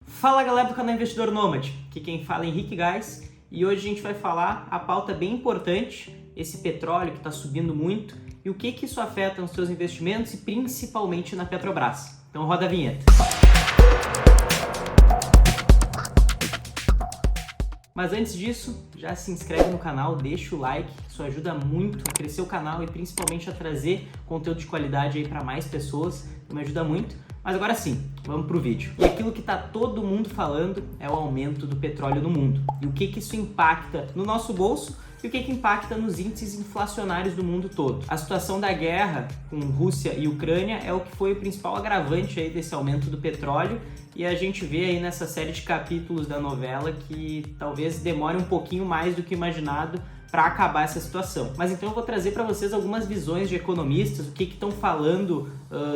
Fala galera do canal Investidor Nômade, aqui quem fala é Henrique Gás e hoje a gente vai falar a pauta bem importante, esse petróleo que está subindo muito e o que isso afeta nos seus investimentos e principalmente na Petrobras. Então roda a vinheta. Mas antes disso, já se inscreve no canal, deixa o like, isso ajuda muito a crescer o canal e principalmente a trazer conteúdo de qualidade aí para mais pessoas, então me ajuda muito. Mas agora sim, vamos pro vídeo. E aquilo que está todo mundo falando é o aumento do petróleo no mundo. E o que isso impacta no nosso bolso e o que impacta nos índices inflacionários do mundo todo. A situação da guerra com Rússia e Ucrânia é o que foi o principal agravante aí desse aumento do petróleo e a gente vê aí nessa série de capítulos da novela que talvez demore um pouquinho mais do que imaginado para acabar essa situação. Mas então eu vou trazer para vocês algumas visões de economistas, o que estão falando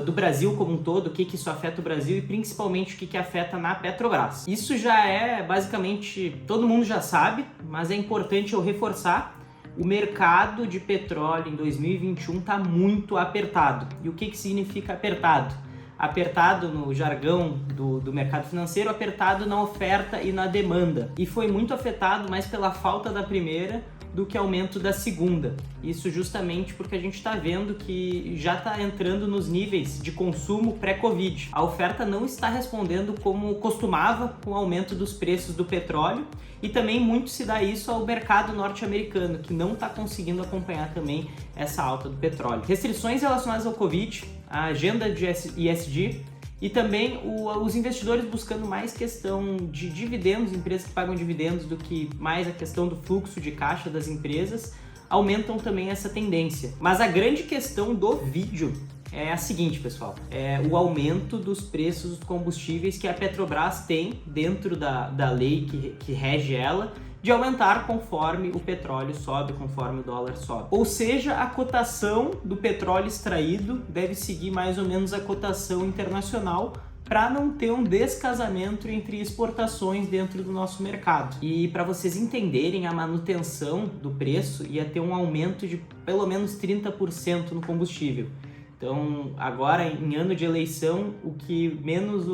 do Brasil como um todo, o que isso afeta o Brasil e principalmente o que afeta na Petrobras. Isso já é basicamente, todo mundo já sabe, mas é importante eu reforçar. O mercado de petróleo em 2021 está muito apertado. E o que significa apertado? Apertado no jargão do mercado financeiro, apertado na oferta e na demanda. E foi muito afetado mais pela falta da primeira do que aumento da segunda. Isso justamente porque a gente está vendo que já está entrando nos níveis de consumo pré-Covid. A oferta não está respondendo como costumava com o aumento dos preços do petróleo e também muito se dá isso ao mercado norte-americano, que não está conseguindo acompanhar também essa alta do petróleo. Restrições relacionadas ao Covid, a agenda de ESG, e também os investidores buscando mais questão de dividendos, empresas que pagam dividendos, do que mais a questão do fluxo de caixa das empresas, aumentam também essa tendência. Mas a grande questão do vídeo é a seguinte, pessoal, é o aumento dos preços dos combustíveis que a Petrobras tem dentro da lei que rege ela, de aumentar conforme o petróleo sobe, conforme o dólar sobe. Ou seja, a cotação do petróleo extraído deve seguir mais ou menos a cotação internacional para não ter um descasamento entre exportações dentro do nosso mercado. E para vocês entenderem, a manutenção do preço ia ter um aumento de pelo menos 30% no combustível. Então, agora em ano de eleição, o que menos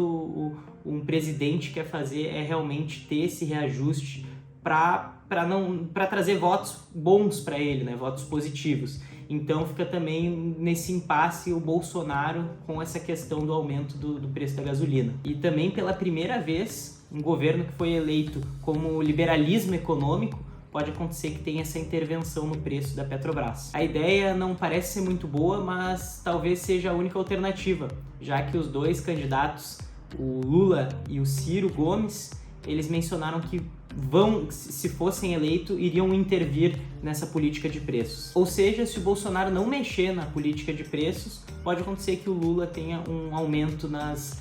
um presidente quer fazer é realmente ter esse reajuste para trazer votos bons para ele, né? Votos positivos. Então fica também nesse impasse o Bolsonaro com essa questão do aumento do preço da gasolina. E também pela primeira vez, um governo que foi eleito como liberalismo econômico, pode acontecer que tenha essa intervenção no preço da Petrobras. A ideia não parece ser muito boa, mas talvez seja a única alternativa, já que os dois candidatos, o Lula e o Ciro Gomes, eles mencionaram que se fossem eleitos, iriam intervir nessa política de preços. Ou seja, se o Bolsonaro não mexer na política de preços, pode acontecer que o Lula tenha um aumento nas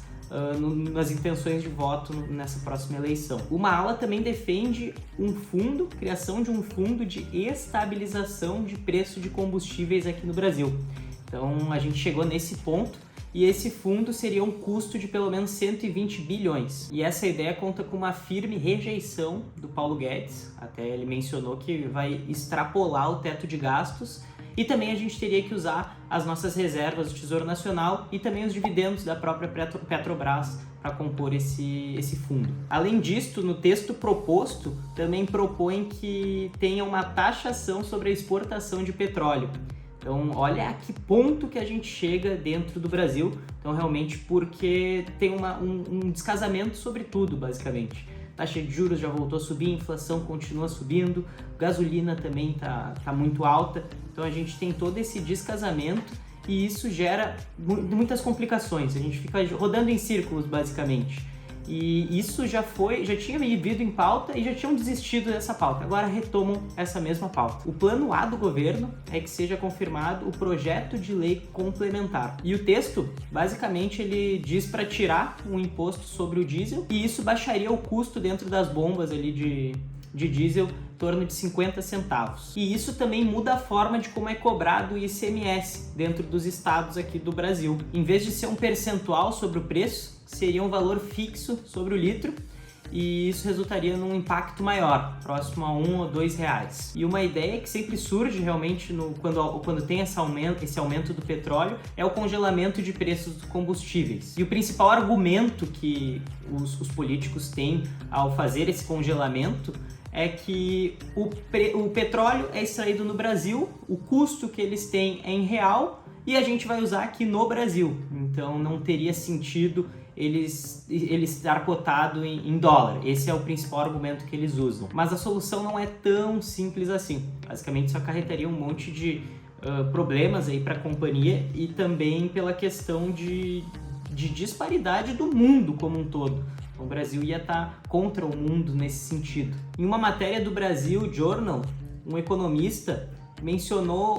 intenções de voto nessa próxima eleição. Uma ala também defende criação de um fundo de estabilização de preço de combustíveis aqui no Brasil. Então a gente chegou nesse ponto. E esse fundo seria um custo de pelo menos 120 bilhões. E essa ideia conta com uma firme rejeição do Paulo Guedes, até ele mencionou que vai extrapolar o teto de gastos, e também a gente teria que usar as nossas reservas do Tesouro Nacional e também os dividendos da própria Petrobras para compor esse fundo. Além disso, no texto proposto, também propõe que tenha uma taxação sobre a exportação de petróleo. Então, olha a que ponto que a gente chega dentro do Brasil. Então, realmente, porque tem um descasamento sobre tudo, basicamente. Taxa de juros já voltou a subir, inflação continua subindo, gasolina também tá muito alta. Então, a gente tem todo esse descasamento e isso gera muitas complicações. A gente fica rodando em círculos, basicamente. E isso já tinha vindo em pauta e já tinham desistido dessa pauta. Agora retomam essa mesma pauta. O plano A do governo é que seja confirmado o projeto de lei complementar. E o texto, basicamente, ele diz para tirar um imposto sobre o diesel e isso baixaria o custo dentro das bombas ali de diesel em torno de 50 centavos. E isso também muda a forma de como é cobrado o ICMS dentro dos estados aqui do Brasil. Em vez de ser um percentual sobre o preço, seria um valor fixo sobre o litro e isso resultaria num impacto maior, próximo a R$1 ou R$2. E uma ideia que sempre surge realmente quando tem esse aumento do petróleo é o congelamento de preços dos combustíveis. E o principal argumento que os políticos têm ao fazer esse congelamento é que o petróleo é extraído no Brasil, o custo que eles têm é em real e a gente vai usar aqui no Brasil. Então não teria sentido eles estar cotado em dólar. Esse é o principal argumento que eles usam. Mas a solução não é tão simples assim. Basicamente isso acarretaria um monte de problemas aí para a companhia e também pela questão de disparidade do mundo como um todo. O Brasil ia estar contra o mundo nesse sentido. Em uma matéria do Brasil Journal, um economista mencionou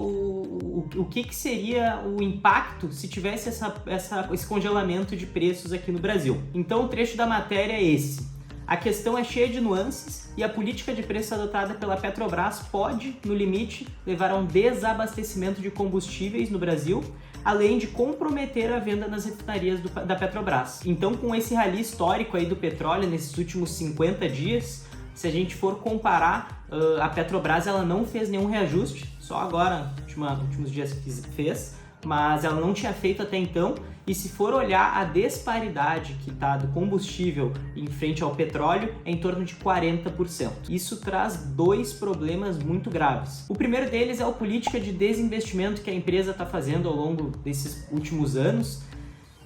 o que seria o impacto se tivesse esse congelamento de preços aqui no Brasil. Então o trecho da matéria é esse. A questão é cheia de nuances e a política de preço adotada pela Petrobras pode, no limite, levar a um desabastecimento de combustíveis no Brasil, além de comprometer a venda nas refinarias da Petrobras. Então, com esse rally histórico aí do petróleo nesses últimos 50 dias, se a gente for comparar, a Petrobras ela não fez nenhum reajuste, só agora, últimos dias fez, mas ela não tinha feito até então. E se for olhar a disparidade que está do combustível em frente ao petróleo, é em torno de 40%. Isso traz dois problemas muito graves. O primeiro deles é a política de desinvestimento que a empresa está fazendo ao longo desses últimos anos.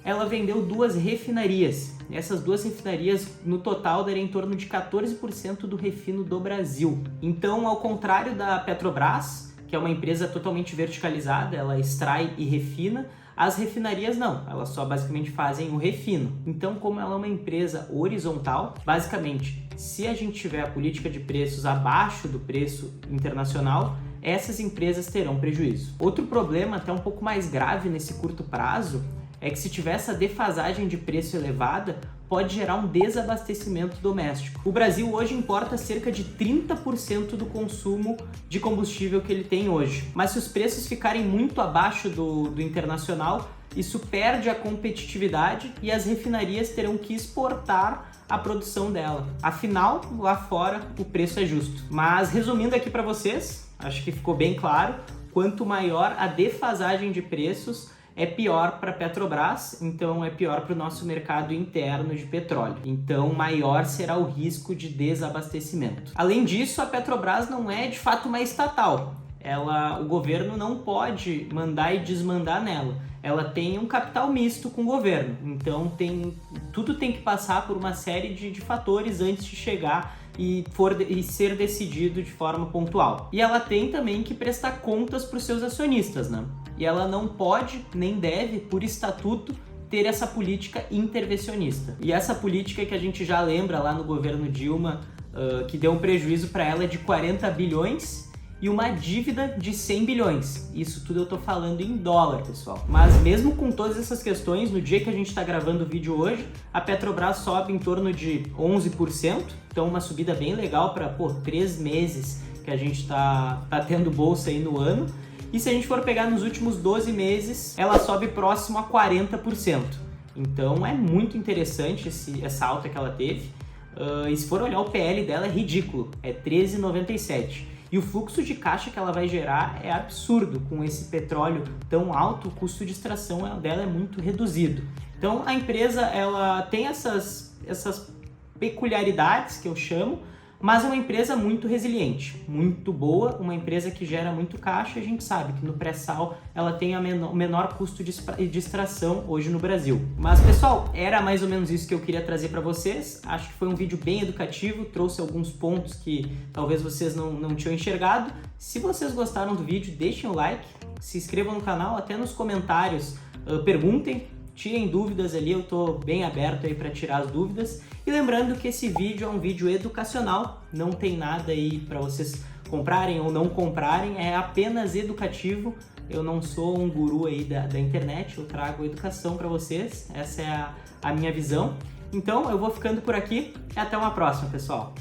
Ela vendeu 2 refinarias. Essas 2 refinarias, no total, dariam em torno de 14% do refino do Brasil. Então, ao contrário da Petrobras, que é uma empresa totalmente verticalizada, ela extrai e refina, as refinarias não, elas só basicamente fazem o refino. Então, como ela é uma empresa horizontal, basicamente, se a gente tiver a política de preços abaixo do preço internacional, essas empresas terão prejuízo. Outro problema, até um pouco mais grave nesse curto prazo, é que se tiver essa defasagem de preço elevada, pode gerar um desabastecimento doméstico. O Brasil hoje importa cerca de 30% do consumo de combustível que ele tem hoje. Mas se os preços ficarem muito abaixo do internacional, isso perde a competitividade e as refinarias terão que exportar a produção dela. Afinal, lá fora, o preço é justo. Mas resumindo aqui para vocês, acho que ficou bem claro, quanto maior a defasagem de preços, é pior para a Petrobras, então é pior para o nosso mercado interno de petróleo. Então maior será o risco de desabastecimento. Além disso, a Petrobras não é de fato uma estatal. O governo não pode mandar e desmandar nela. Ela tem um capital misto com o governo, então tudo tem que passar por uma série de fatores antes de chegar e ser decidido de forma pontual. E ela tem também que prestar contas para os seus acionistas, né? E ela não pode, nem deve, por estatuto, ter essa política intervencionista. E essa política que a gente já lembra lá no governo Dilma, que deu um prejuízo para ela de 40 bilhões e uma dívida de 100 bilhões. Isso tudo eu tô falando em dólar, pessoal. Mas mesmo com todas essas questões, no dia que a gente está gravando o vídeo hoje, a Petrobras sobe em torno de 11%, então uma subida bem legal para 3 meses que a gente tá tendo bolsa aí no ano. E se a gente for pegar nos últimos 12 meses, ela sobe próximo a 40%. Então é muito interessante essa alta que ela teve. E se for olhar o PL dela é ridículo, é 13,97. E o fluxo de caixa que ela vai gerar é absurdo. Com esse petróleo tão alto, o custo de extração dela é muito reduzido. Então a empresa ela tem essas peculiaridades que eu chamo, mas é uma empresa muito resiliente, muito boa, uma empresa que gera muito caixa. A gente sabe que no pré-sal ela tem o menor custo de extração hoje no Brasil. Mas pessoal, era mais ou menos isso que eu queria trazer para vocês. Acho que foi um vídeo bem educativo, trouxe alguns pontos que talvez vocês não tinham enxergado. Se vocês gostaram do vídeo, deixem o like, se inscrevam no canal, até nos comentários perguntem, tirem dúvidas ali, eu estou bem aberto aí para tirar as dúvidas. E lembrando que esse vídeo é um vídeo educacional, não tem nada aí para vocês comprarem ou não comprarem, é apenas educativo. Eu não sou um guru aí da internet, eu trago educação para vocês, essa é a minha visão. Então eu vou ficando por aqui e até uma próxima, pessoal.